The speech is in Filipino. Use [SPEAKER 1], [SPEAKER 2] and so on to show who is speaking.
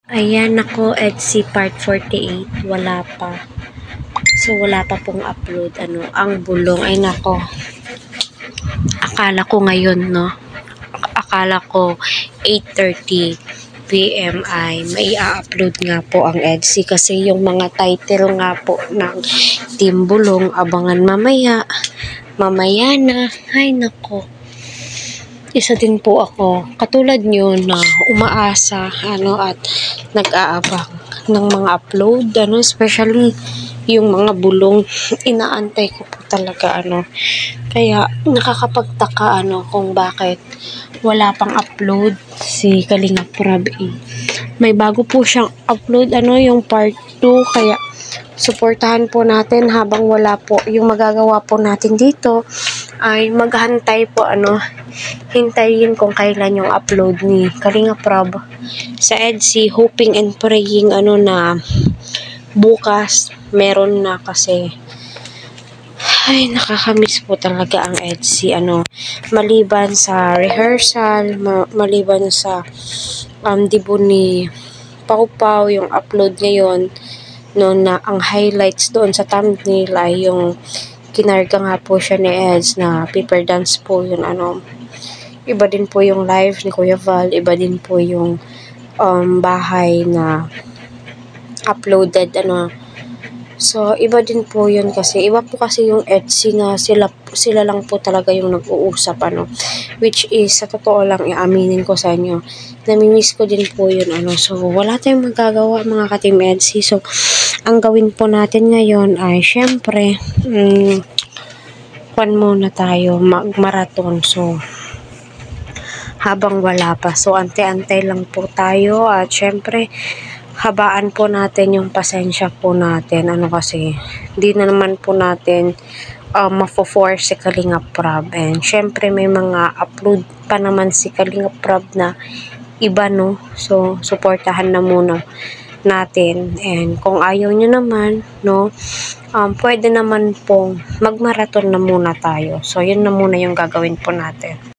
[SPEAKER 1] Ayan ako, Etsy part 48, wala pa. So, wala pa pong upload, ang bulong. Ay nako, akala ko ngayon, no? Akala ko 8:30 PM ay may upload nga po ang Etsy kasi yung mga title nga po ng Team Bulong, abangan mamaya. Mamaya na. Ay nako. Isa din po ako, katulad nyo na umaasa, at nag-aabang ng mga upload, especially yung mga bulong, inaantay ko po talaga, kaya nakakapagtaka, kung bakit wala pang upload si Kalingap Prab. May bago po siyang upload, yung part 2, kaya suportahan po natin habang wala po. Yung magagawa po natin dito ay maghantay po, hintayin kung kailan yung upload ni Kalingap Prab sa Etsy, hoping and praying na bukas meron na, kasi ay nakakamiss po talaga ang Etsy, maliban sa rehearsal, maliban sa debut ni Pau Pau, yung upload ngayon, na ang highlights doon sa thumbnail ay yung kinarga nga po siya ni Eds na paper dance po yun, iba din po yung live ni Kuya Val, iba din po yung bahay na uploaded, so iba din po yun, kasi iba po kasi yung Etsy na sila lang po talaga yung nag-uusap, which is sa totoo lang, iaminin ko sa inyo, namimiss ko din po yun, so wala tayong magagawa mga ka-Team Etsy. So ang gawin po natin ngayon ay syempre muna tayo mag-marathon, so habang wala pa, so ante-antay lang po tayo, at syempre habaan po natin yung pasensya po natin, kasi di na naman po natin mafo-force si Kalingap Prab, and syempre may mga upload pa naman si Kalingap Prab na iba, so suportahan na muna natin, and kung ayaw nyo naman, pwede naman pong mag-marathon na muna tayo. So yun na muna yung gagawin po natin.